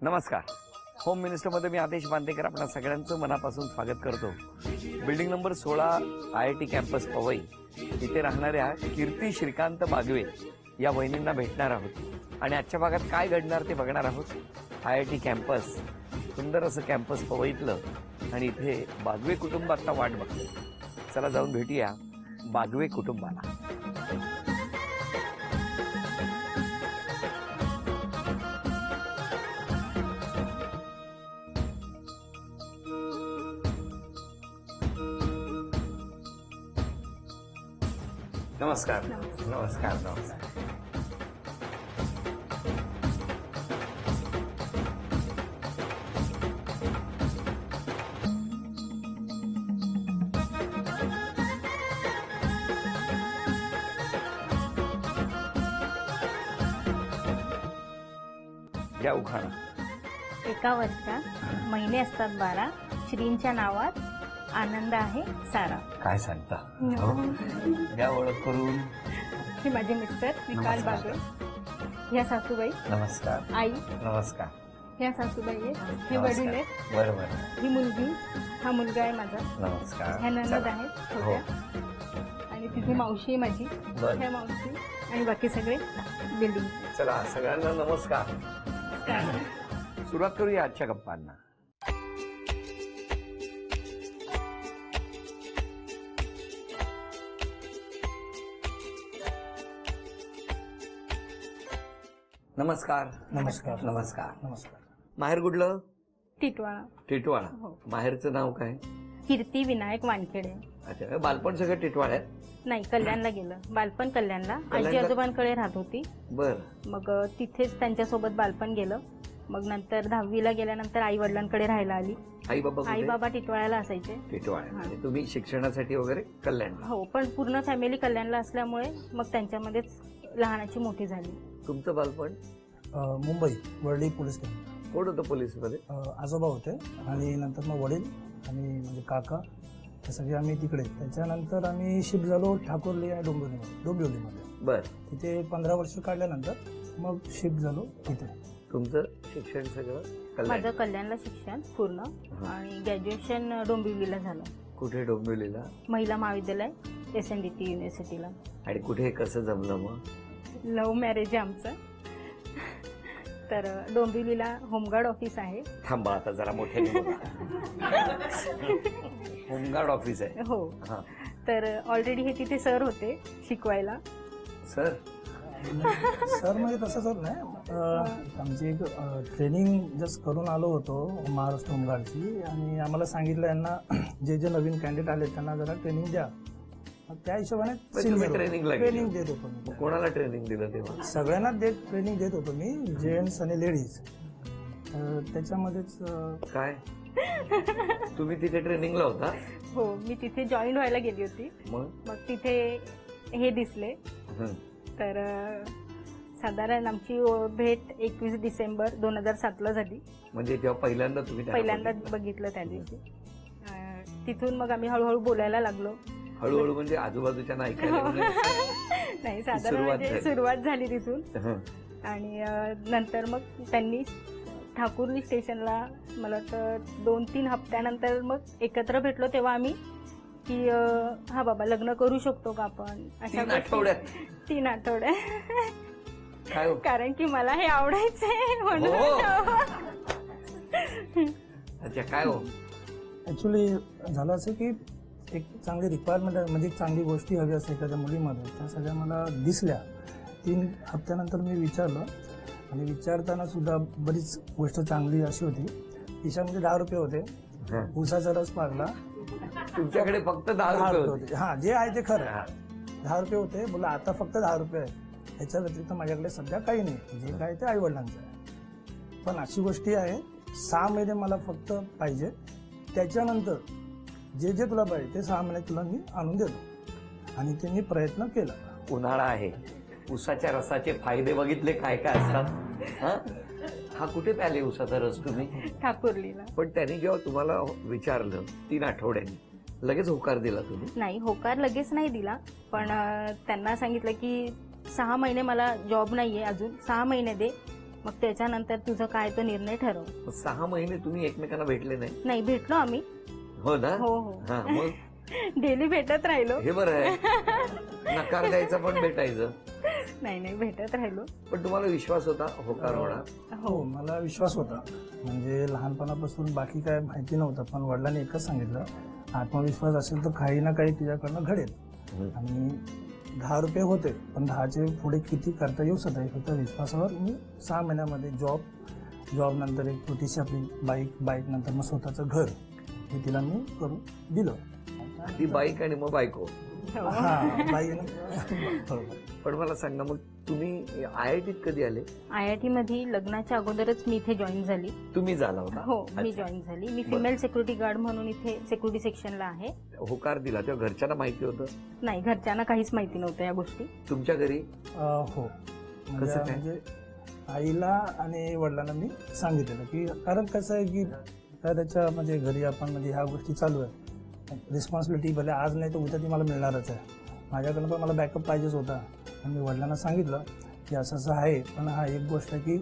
नमस्कार. होम मिनिस्टरमध्ये मी आदेश बांदेकर आपल्या सगळ्यांचं मनापासून स्वागत करतो. Building number 16 IIT campus Powai इथे राहणाऱ्या कीर्ती श्रीकांत बागवे या वहिनींना भेटणार आहोत आणि आजच्या भागात काय घडणार ते बघणार आहोत. IIT कॅम्पस, सुंदर असं कॅम्पस पवईतलं, आणि इथे बागवे कुटुंब आता वाट बघते. चला जाऊन भेटूया बागवे कुटुंबाला. नमस्कार. नमस्कार. नमस्कार. या उखाणा. एका वर्षात महिने असतात 12, श्रींच्या नावात आनंद आहे सारा. काय सांगता? या ओळख करून. हे माझे मिस्टर विकास बागवे, ह्या सासूबाई. नमस्कार. आई. नमस्कार. ह्या सासूबाई आहेत, हे वडील आहेत. बरोबर. ही मुलगी, हा मुलगा आहे माझा. नमस्कार. ह्या नणंद आहेत छोट्या, आणि तिथे मावशी आहे माझी, ह्या मावशी, आणि बाकी सगळे बिल्डिंग. चला सगळ्यांना नमस्कार. सुरुवात करूया आजच्या गप्पांना. नमस्कार. नमस्कार. नमस्कार. नमस्कार. माहेर कुठलं? टिटवाळा. टिटवाळा. हो. माहेरचं नाव काय? कीर्ती विनायक वानखेडे. अच्छा, बालपण सगळं टिटवाळ्यात? नाही, कल्याणला गेलं. बालपण कल्याणला आजी आजोबांकडे राहत होती. बर. मग तिथेच त्यांच्यासोबत बालपण गेलं. मग नंतर 10वीला गेल्यानंतर आई वडिलांकडे राहायला आली. आई बाबा? आई बाबा टिटवाळ्याला असायचे. टिटवाळ्या. आणि तुम्ही शिक्षणासाठी वगैरे कल्याणला? हो, पण पूर्ण फॅमिली कल्याणला असल्यामुळे मग त्यांच्यामध्येच लहानाची मोठी झाली. तुमचं बालपण? Mumbai Worli police station. कोण होतं पोलीसमध्ये? आजोबा होते, आणि नंतर मग वडील आणि म्हणजे काका, हे सगळे आम्ही तिकडे. त्याच्यानंतर आम्ही शिफ्ट झालो ठाकुर्ली या डोंबिवलीमध्ये. बर. तिथे 15 वर्ष काढल्यानंतर मग शिफ्ट झालो तिथे. तुमचं शिक्षण सगळं कल्याण? माझं कल्याणला शिक्षण पूर्ण, आणि ग्रॅज्युएशन डोंबिवलीला झालं. कुठे डोंबिवलीला? महिला महाविद्यालय SNDT युनिव्हर्सिटीला. आणि कुठे कसं जमलं मग? लव्ह मॅरेज आहे आमचं. तर डोंबिवलीला होमगार्ड ऑफिस आहे. थांबा, आता जरा मोठ्याने बोला. होमगार्ड ऑफिस आहे? हो. तर ऑलरेडी हे तिथे सर होते शिकवायला. सर? सर म्हणजे तसं सर नाही, आमची एक ट्रेनिंग जस्ट करून आलो होतो महाराष्ट्र होमगार्डची, आणि आम्हाला सांगितलं यांना जे जे नवीन कॅन्डिडेट आले त्यांना जरा ट्रेनिंग द्या. त्या हिशोबाने ट्रेनिंग देत होतो मी. कोणाला ट्रेनिंग दिलं तेव्हा? सगळ्यांना ट्रेनिंग देत होतो मी, जेंट्स आणि लेडीज. त्याच्यामध्येच काय तुम्ही तिथे ट्रेनिंगला होता? हो, मी तिथे जॉईन व्हायला गेली होती. मग तिथे हे दिसले. तर साधारण आमची भेट 21 डिसेंबर 2007 झाली. म्हणजे जेव्हा पहिल्यांदा बघितलं त्या दिवशी. तिथून मग आम्ही हळूहळू बोलायला लागलो. हळूहळू म्हणजे आजूबाजूच्या नाही, साधारण सुरुवात झाली तिथून. आणि नंतर मग त्यांनी ठाकुर्ली स्टेशनला, मला वाटतं 2-3 हप्त्यानंतर मग एकत्र भेटलो. तेव्हा आम्ही की हा बाबा लग्न करू शकतो का आपण, अशा 3 आठवड्यात. कारण की मला हे आवडायचंय म्हणून. अच्छा, काय हो? ऍक्च्युली झालं असं की एक चांगली रिक्वायरमेंट, म्हणजे चांगली गोष्टी हवी असते एखाद्या मुलीमध्ये, त्या सगळ्या मला दिसल्या. 3 हप्त्यानंतर मी विचारलं, आणि विचारताना सुद्धा बरीच गोष्ट चांगली अशी होती. खिशामध्ये 10 रुपये होते, ऊसाचा रस पाजला. तुमच्याकडे फक्त 10 रुपये होते? हा, जे आहे ते खरं. 10 रुपये होते. बोला आता फक्त 10 रुपये आहे, ह्याच्या व्यतिरिक्त माझ्याकडे सध्या काही नाही, जे काय ते आई वडिलांचं आहे. पण अशी गोष्टी आहे, 6 महिने मला फक्त पाहिजे, त्याच्यानंतर जे जे तुला पाहिजे ते 6 महिन्यात तुला मी आणून देतो. आणि ते मी प्रयत्न केला. उन्हाळा आहे, ऊसाच्या रसाचे फायदे बघितले काय काय असतात. हा कुठे प्याले ऊसाचा रस तुम्ही? ठाकुर्लीला. पण त्यांनी जेव्हा तुम्हाला विचारलं 3 आठवड्यांनी, लगेच होकार दिला तुम्ही? नाही, होकार लगेच नाही दिला, पण त्यांना सांगितलं की 6 महिने मला जॉब नाहीये अजून, 6 महिने दे, मग त्याच्यानंतर तुझं काय तो निर्णय ठरव. 6 महिने तुम्ही एकमेकांना भेटले नाही? नाही, भेटलो आम्ही. हो ना. हो हो, हा, मग डेली भेटत राहिलो. हे बरं आहे. नकार द्यायचा पण भेटायचं. नाही, भेटत राहिलो. पण तुम्हाला विश्वास होता होकार होणार? हो, मला विश्वास होता. म्हणजे लहानपणापासून बाकी काय माहिती नव्हतं, पण वडिलांनी एकच सांगितलं, आत्मविश्वास असेल तर काही ना काही तुझ्याकडनं घडेल. आणि 10 रुपये होते, पण 10चे पुढे किती करता येऊ शकता फक्त विश्वासावर. मी 6 महिन्यामध्ये जॉब नंतर एक छोटीशी आपली बाईक नंतर मग स्वतःचं घर हे तिला मी करून दिलं. ती बाईक आणि मग बायको. हा, बाईक. बरोबर. पण मला सांगा, मग तुम्ही IITत कधी आले? IIT मध्ये लग्नाच्या अगोदरच मी इथे जॉईन झाली. तुम्ही झाला होता? हो, मी अच्छा. जॉईन झाली. मी फिमेल सिक्युरिटी गार्ड म्हणून इथे सिक्युरिटी सेक्शनला आहे. होकार दिला तेव्हा घरच्यांना माहिती होतं? नाही, घरच्यांना काहीच माहिती नव्हतं या गोष्टी. तुमच्या घरी? हो, कसं काय? म्हणजे आईला आणि वडिलांना मी सांगितलेलं की, कारण कसं आहे की काय त्याच्या म्हणजे घरी आपण म्हणजे ह्या गोष्टी चालू आहे. रिस्पॉन्सिबिलिटी भले आज नाही तर उद्या ती मला मिळणारच आहे. माझ्याकडनं पण मला बॅकअप पाहिजेच होता. आणि मी वडिलांना सांगितलं की असं आहे. पण हा एक गोष्ट आहे की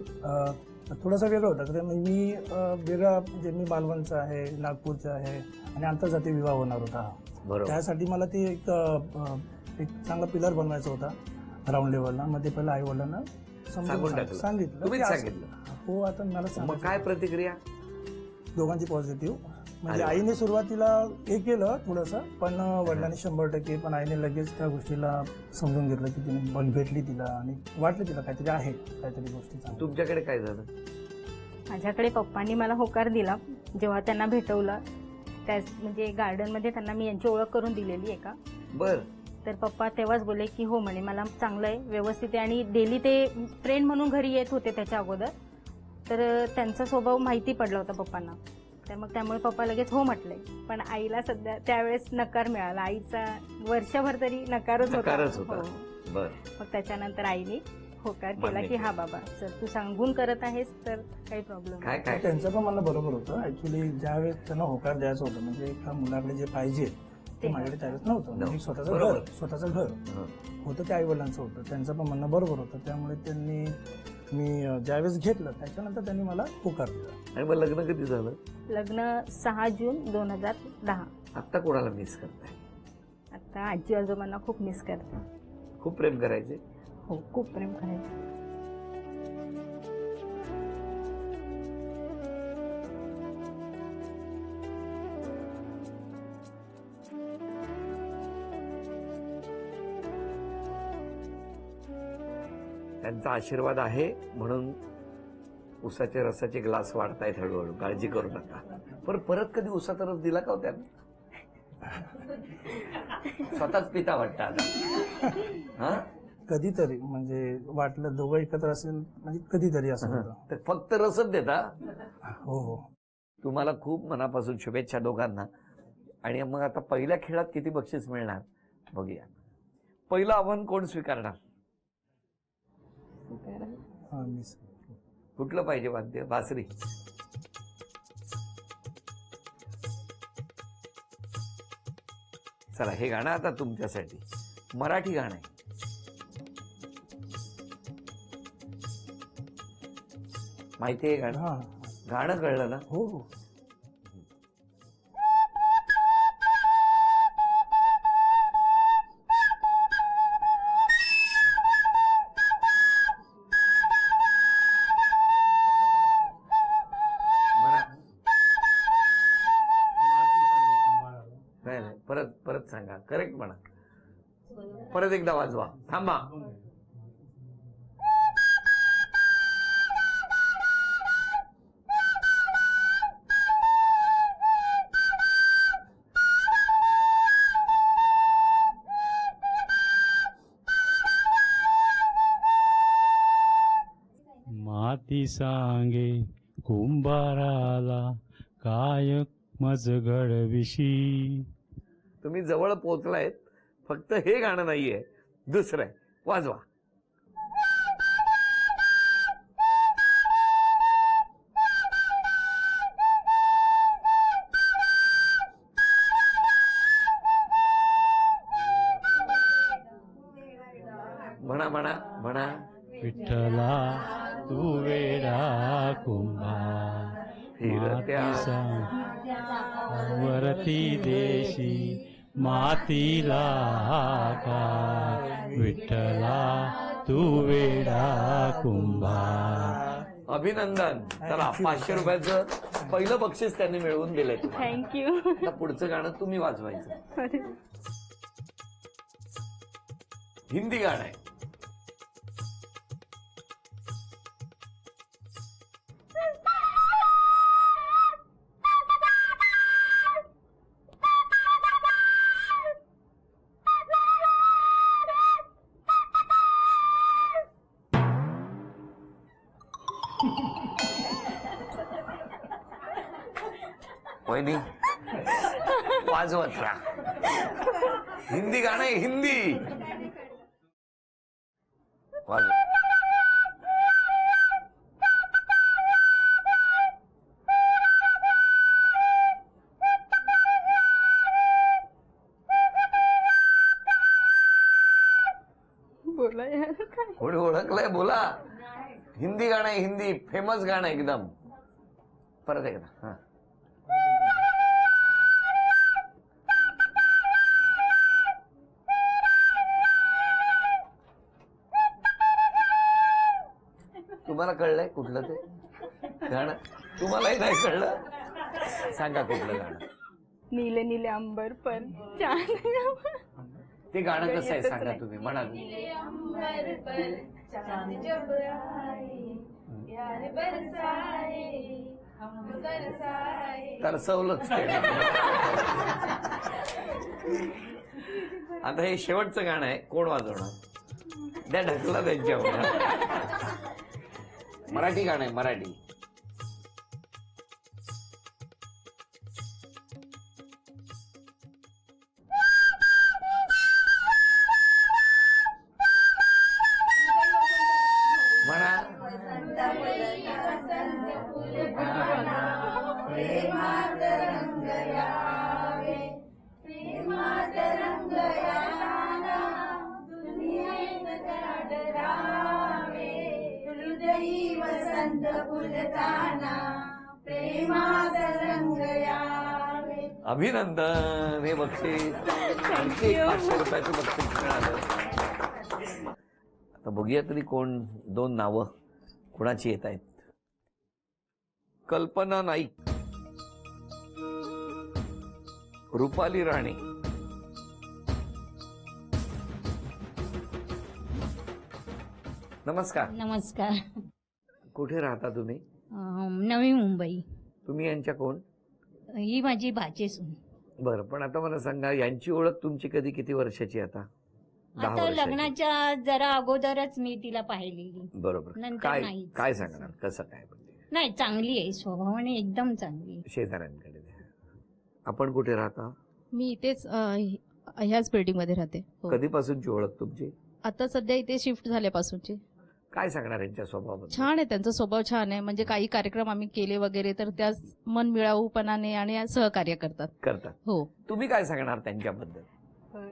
थोडासा वेगळं होता. कारण मी वेगळा म्हणजे मी मालवणचा आहे, नागपूरचा आहे आणि आंतरजातीय विवाह होणार होता. बरोबर. त्यासाठी मला ते एक चांगला पिलर बनवायचा होता ग्राउंड लेवलला. मग ते पहिलं आई वडिलांना सांगून टाकलं. सांगितलं. तुम्हीच की असं- सांगितलं? हो, आता मला मग सांगायचं. काय प्रतिक्रिया? दोघांची पॉझिटिव्ह. म्हणजे अरे वा. आईने सुरुवातीला हे केलं थोडंसं, पण वडिलांनी 100%. पण आईने लगेच त्या गोष्टीला समजून घेतलं की तिने भेटली तिला आणि वाटलं तिला काहीतरी आहे, काहीतरी गोष्टी चांगल्या. तुमच्याकडे काय झालं? माझ्याकडे पप्पांनी मला होकार दिला जेव्हा त्यांना भेटवलं. त्याच म्हणजे गार्डनमध्ये त्यांना मी यांची ओळख करून दिलेली आहे का. बर. तर पप्पा तेव्हाच बोलले की हो म्हणे, मला चांगलं आहे, व्यवस्थित आहे. आणि डेली ते फ्रेंड म्हणून घरी येत होते त्याच्या अगोदर. तर त्यांचा स्वभाव माहिती पडला होता पप्पांना. तर मग त्यामुळे पप्पा लगेच हो म्हटले. पण आईला सध्या त्यावेळेस नकार मिळाला. आईचा वर्षभर तरी नकारच नकारच होता. होता. हो. बर. मग त्याच्यानंतर आईने होकार केला मान्य की केलं. हा बाबा, जर तू सांगून करत आहेस तर काही प्रॉब्लेम काय काय त्यांचं पण म्हणणं बरोबर होतं. ऍक्च्युली ज्यावेळेस त्यांना होकार द्यायचं होतं म्हणजे एका मुलाकडे जे पाहिजे ते माझ्याकडे त्यावेळेस नव्हतं. म्हणजे स्वतःचं बरोबर. स्वतःचं घर हं. होतं ते आई वडिलांचं होतं. त्यांचं पण म्हणणं बरोबर होतं. त्यामुळे त्यांनी मी ज्यावेळेस घेतलं त्याच्यानंतर त्यांनी मला होकार दिला. आणि मग लग्न कधी झालं? लग्न 6 जून 2010. आता कोणाला मिस करताय? आता आजी आजोबांना खूप मिस करते. खूप प्रेम करायचे? हो, खूप प्रेम करायचं. त्यांचा आशीर्वाद आहे म्हणून उसाचे रसाचे ग्लास वाढतायत हळूहळू. काळजी करू नका. पण परत कधी उसाचा रस दिला का हो त्यांना? स्वतःच पिता वाटतं आता. हा, कधीतरी म्हणजे वाटलं दोघं एकत्र असेल म्हणजे कधीतरी असं होतं. तर फक्त रसच देता? हो हो. तुम्हाला खूप मनापासून शुभेच्छा दोघांना. आणि मग आता पहिल्या खेळात किती बक्षीस मिळणार बघूया. पहिलं आव्हान कोण स्वीकारणार? हा, मिस. कुठलं पाहिजे वाद्य? बासरी. चला, हे गाणं आता तुमच्यासाठी मराठी गाणं आहे. माहिती आहे गाणं? हा. गाणं कळलं ना? हो हो. म्हणा. नाही नाही, परत सांगा. करेक्ट म्हणा. परत एकदा वाजवा. थांबा. माती सांगे कुंभाराला काय मज घडविशी. तुम्ही जवळ पोहोचलायत. फक्त हे गाणं नाहीये, दुसरं आहे. वाजवा. म्हणा म्हणा म्हणा. विठ्ठला तू वेळ कुंभार फिरत्या वरती देशी मातीला आकार विठ्ठला तू वेडा कुंभार. अभिनंदन. चला 500 रुपयाचं पहिलं बक्षीस त्यांनी मिळवून दिलंय तुम्हाला. थँक्यू. आता पुढचं गाणं तुम्ही वाजवायचं. हिंदी गाणं आहे. वहिनी वाजवत राहा. हिंदी गाणं आहे, हिंदी वाजव. बोला यार काय. कोणी ओळखलंय बोला. हिंदी गाणं आहे, हिंदी फेमस गाणं आहे एकदम. परत एकदा. हा तुम्हाला कळलंय कुठलं ते गाणं? तुम्हालाही नाही कळलं? सांगा कुठलं गाणं. नीले नीले अंबर पर चांद. ते गाणं कसं आहे सांगा तुम्ही म्हणा. तरसवलंच ते. आता हे शेवटचं गाणं आहे, कोण वाजवणार? त्या ढकला त्यांच्यावर. मराठी गाणं आहे, मराठी. म्हणा. अभिनंदन. हे बक्षीस आणखी 500 रुपयाचं बक्षीस मिळालं. आता बघूया तरी कोण दोन नावं कोणाची येत आहेत. कल्पना नाईक, रुपाली राणे. नमस्कार. नमस्कार. कुठे राहता तुम्ही? नवी मुंबई. तुम्ही यांच्या कोण? ही माझी भाचीसून. बरं, पण आता मला सांगा यांची ओळख तुमची कधी किती वर्षाची? आता 10 आता वर्षाची. लग्नाच्या जरा अगोदरच मी तिला पाहिलेली. बरोबर. नंतर काय नाहीच. काय सांगणार कसं काय? नाही, चांगली आहे, स्वभावाने एकदम चांगली आहे. शेजाऱ्यांकडे द्या. आपण कुठे राहता? मी इथेच ह्याच बिल्डिंग मध्ये राहते. हो. कधीपासूनची ओळख तुमची? आता सध्या इथे शिफ्ट झाल्यापासूनची. काय सांगणार यांच्या स्वभावाबद्दल? छान आहे, त्यांचा स्वभाव छान आहे. म्हणजे काही कार्यक्रम आम्ही केले वगैरे तर त्या मन मिळावूपणाने आणि सहकार्य करतात. हो. तुम्ही काय सांगणार त्यांच्याबद्दल?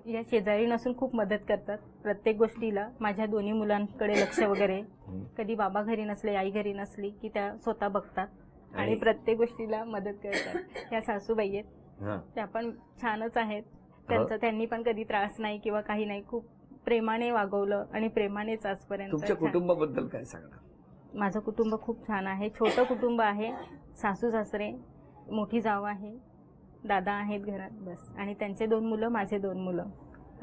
या शेजारी नसून खूप मदत करतात प्रत्येक गोष्टीला. माझ्या दोन्ही मुलांकडे लक्ष वगैरे. कधी बाबा घरी नसले, आई घरी नसली की त्या स्वतः बघतात आणि प्रत्येक गोष्टीला मदत करतात. त्या सासूबाई आहेत, त्या पण छानच आहेत. त्यांनी पण कधी त्रास नाही किंवा काही नाही. खूप प्रेमाने वागवलं आणि प्रेमानेच आजपर्यंत. तुमच्या कुटुंबाबद्दल काय सांगणार? माझं कुटुंब खूप छान आहे. छोटं कुटुंब आहे. सासू सासरे, मोठी जाव आहे, दादा आहेत घरात, बस. आणि त्यांचे 2 मुलं, माझे 2 मुलं,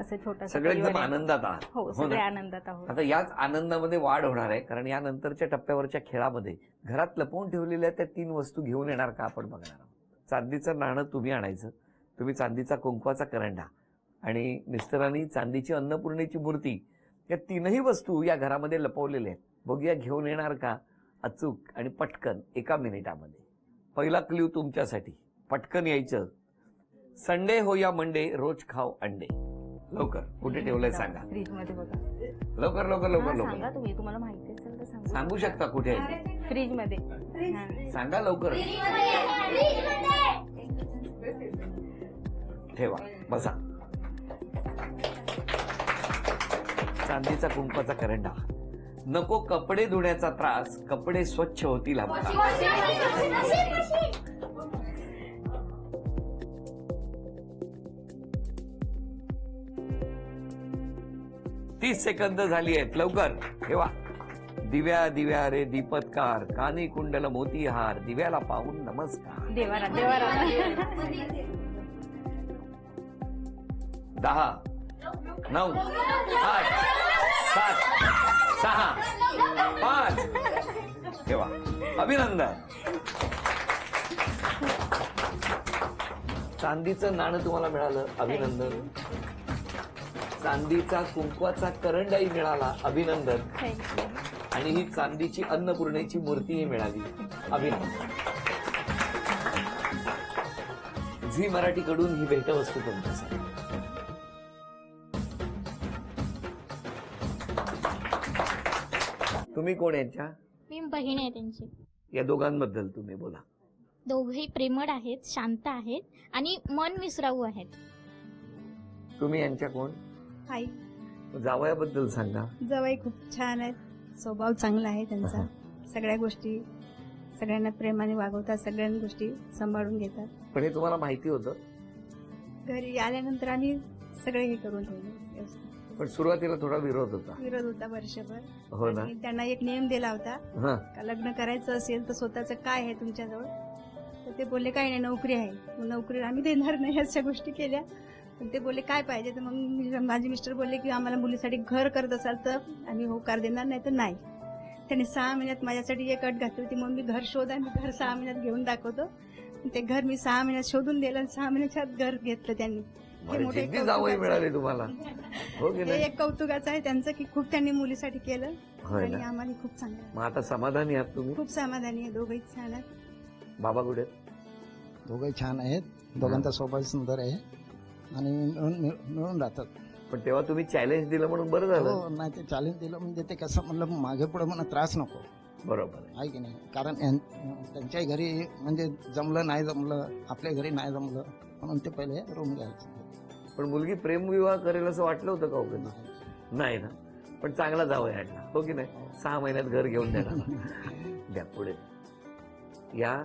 असं छोटं सगळे एकदम आनंदात आहात. हो, सगळे आनंदात आहोत. आता याच आनंदामध्ये वाढ होणार आहे, कारण या नंतरच्या टप्प्यावरच्या खेळामध्ये घरात लपवून ठेवलेल्या त्या 3 वस्तू घेऊन येणार का आपण बघणार आहोत. चांदीचं नाणं तुम्ही आणायचं, तुम्ही चांदीचा कुंकवाचा करंडा आणि मिस्टरांनी चांदीची अन्नपूर्णेची मूर्ती, या 3ही वस्तू या घरामध्ये लपवलेल्या आहेत. बघूया घेऊन येणार का अचूक आणि पटकन 1 मिनिटामध्ये. पहिला क्ल्यू तुमच्यासाठी, पटकन यायचं. संडे हो या मंडे, रोज खाओ अंडे. लवकर कुठे ठेवलंय सांगा. फ्रीज मध्ये बघा. लवकर लवकर लवकर सांगा लवकर. तुम्ही, तुम्हाला माहिती असेल तर सांगा. सांगू शकता कुठे आहे? फ्रीज मध्ये. सांगा लवकर. ठेवा, बसा. चांदीचा कुंकवाचा करंडा नको कपडे धुण्याचा त्रास, कपडे स्वच्छ होतील हप्ता. 30 सेकंद झाली आहेत, लवकर ठेवा. दिव्या दिव्या रे दीपत्कार, कानी कुंडल मोतीहार, दिव्याला पाहून नमस्कार. देवारा देवारा 10, 9, 8, 7, 6, 5. ठेवा. अभिनंदन. चांदीचं नाणं तुम्हाला मिळालं, अभिनंदन. चांदीचा कुंकवाचा करंडाही मिळाला, अभिनंदन. थँक्यू. आणि ही चांदीची अन्नपूर्णेची मूर्तीही मिळाली, अभिनंदन. झी मराठीकडून ही भेटवस्तू तुमच्यासाठी. तुम्ही कोण यांच्या? मी बहीण आहे त्यांची. या दोघांबद्दल तुम्ही बोला. दोघेही प्रेमळ आहेत, शांत आहेत आणि मन विसराऊ आहेत. तुम्ही यांच्या कोण? आई. जावयाबद्दल सांगा. जवळ खूप छान आहेत, स्वभाव चांगला आहे त्यांचा. सगळ्या गोष्टी सगळ्यांना प्रेमाने वागवतात, सगळ्या गोष्टी सांभाळून घेतात. पण हे तुम्हाला माहिती होतं? घरी आल्यानंतर आम्ही सगळे हे करून ठेवले व्यवस्थित. पण सुरुवातीला थोडा विरोध होता. विरोध होता वर्षभर. हो ना. आणि त्यांना एक नियम दिला होता हा. का लग्न करायचं असेल तर स्वतःचं काय आहे तुमच्याजवळ, तर ते बोलले काही नाही, नोकरी आहे. मग नोकरीला आम्ही देणार नाही, अशा गोष्टी केल्या. पण ते बोलले काय पाहिजे, तर मग माझे मिस्टर बोलले की आम्हाला मुलीसाठी घर करत असाल तर आम्ही होकार देणार, नाही तर नाही. त्यांनी 6 महिन्यात माझ्यासाठी एक अट घातली होती, म्हणून मी घर शोधा, मी घर 6 महिन्यात घेऊन दाखवतो. ते घर मी 6 महिन्यात शोधून दिलं आणि 6 महिन्याच्या आत घर घेतलं त्यांनी. हे मोठं एक जिद्दी जावई कौतुकाचं मिळाले आहे. तुम्हाला, हो की हे नाही? एक कौतुकाचं आहे त्यांचं की खूप त्यांनी मुलीसाठी केलं होय आणि ना. आम्हाला खूप चांगलं आहे. मग आता समाधानी आहात तुम्ही? खूप समाधानी आहे, दोघंही छान आहेत. बाबा कुठे? दोघंही छान आहेत, दोघांचा स्वभाव सुंदर आहे आणि मिळून राहतात. पण तेव्हा तुम्ही चॅलेंज दिलं म्हणून बरं झालं. हो, नाही ते चॅलेंज दिलं म्हणजे ते कसं म्हणलं मागे पुढे म्हणा त्रास नको, बरोबर आहे. आहे की नाही. कारण त्यांच्याही घरी म्हणजे जमलं नाही जमलं, आपल्या घरी नाही जमलं म्हणून ते पहिले रूम घ्यायचे. पण मुलगी प्रेमविवाह करेल असं वाटलं होतं का हो कधी? नाही ना. पण चांगला जावं यायला, हो की नाही. 6 महिन्यात घर घेऊन देणार. द्या पुढे या.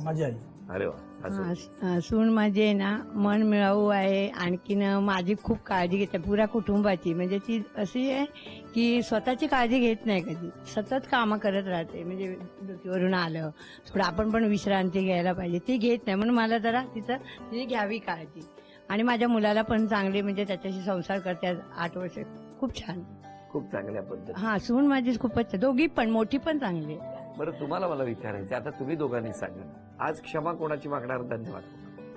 माझी आई. अरे वा. सासू. सून माझे ना मन मिळावू आहे. आणखीन माझी खूप काळजी घेते पुऱ्या कुटुंबाची. म्हणजे ती अशी आहे की स्वतःची काळजी घेत नाही कधी, सतत कामं करत राहते. म्हणजे ड्युटीवरून आलं थोडं आपण पण विश्रांती घ्यायला पाहिजे, ती घेत नाही. म्हणून मला जरा तिची घ्यावी काळजी. आणि माझ्या मुलाला पण चांगले म्हणजे त्याच्याशी संसार करते 8 वर्ष. खूप छान, खूप चांगल्या पद्धती. हा सून माझी खूपच, दोघी पण मोठी पण चांगली. बरं, तुम्हाला मला विचारायचं आता, तुम्ही दोघांनी सांगा आज क्षमा कोणाची मागणार? धन्यवाद.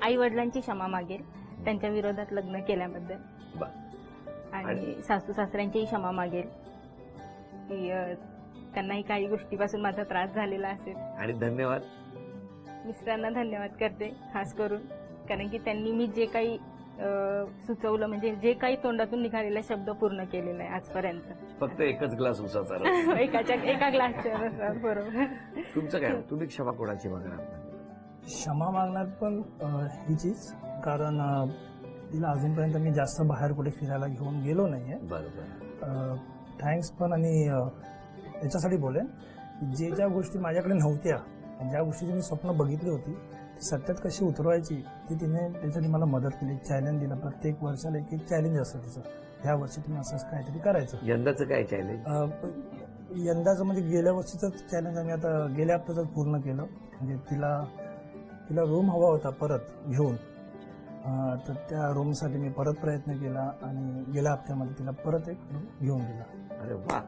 आई वडिलांची क्षमा मागेल त्यांच्या विरोधात लग्न केल्याबद्दल. बर. आणि सासू सासऱ्यांचीही क्षमा मागेल की त्यांनाही काही गोष्टीपासून माझा त्रास झालेला असेल. आणि धन्यवाद मिस्टरांना धन्यवाद करते खास करून, कारण की त्यांनी मी जे काही सुचवलं म्हणजे जे काही तोंडातून निघालेला शब्द पूर्ण केलेला आहे आजपर्यंत. फक्त एकच ग्लास उसाचा रस. एका ग्लासच्या बरोबर. तुमचं काय, तुम्ही क्षमा कोणाची मागणार? क्षमा मागणार पण हिचीच, कारण तिला अजूनपर्यंत मी जास्त बाहेर कुठे फिरायला घेऊन गेलो नाहीये. बरोबर. थँक्स पण. आणि याच्यासाठी बोलेन जे ज्या गोष्टी माझ्याकडे नव्हत्या, ज्या गोष्टीची मी स्वप्न बघितली होती ती सत्यात कशी उतरवायची ती तिने त्याच्यासाठी मला मदत केली. चॅलेंज दिलं, प्रत्येक वर्षाला एक चॅलेंज असतं तिचं, ह्या वर्षी तुम्ही असंच काहीतरी करायचं. यंदाचं काय चॅलेंज? यंदाचं म्हणजे गेल्या वर्षीच चॅलेंज आम्ही आता गेल्या हप्त्यातच पूर्ण केलं. म्हणजे तिला रूम हवा होता परत घेऊन, तर त्या रूमसाठी मी परत प्रयत्न केला आणि गेल्या हप्त्यामध्ये तिला परत एक रूम घेऊन दिला. अरे वा,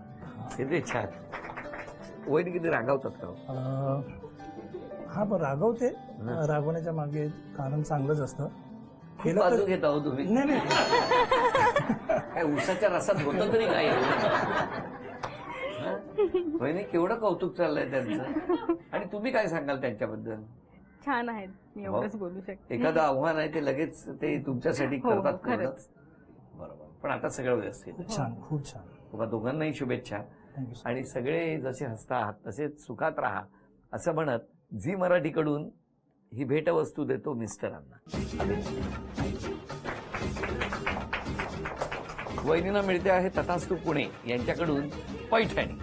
किती छान. वहिनी किती रागावतात का? हा, पण रागवते. रागवण्याच्या मागे कारण चांगलंच असतं. केलं बाजू तर घेता हो तुम्ही. नाही काय उसाच्या रसात होतं तरी काय? वहिनी केवढं कौतुक चाललंय त्यांचं. आणि तुम्ही काय सांगाल त्यांच्याबद्दल? छान आहेत, मी एवढंच बोलू शकते. एखादं आव्हान आहे ते लगेच ते तुमच्यासाठी हो, करतात पूर्ण. खरंच. बरोबर. पण आता सगळं व्यवस्थित. छान, खूप छान. तुम्हा दोघांनाही शुभेच्छा. थँक्यू. आणि सगळे जसे हसतात तसेच सुखात राहा असं म्हणत झी मराठीकडून ही भेटवस्तू देतो मिस्टरांना. वहिनींना मिळते आहे तथास्तु पुणे यांच्याकडून पैठणी.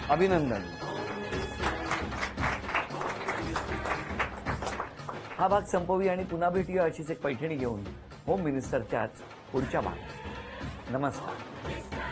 अभिनंदन. हा भाग संपवूया आणि पुन्हा भेटूया अशीच एक पैठणी घेऊन होम मिनिस्टरच्याच पुढच्या भागात. नमस्कार.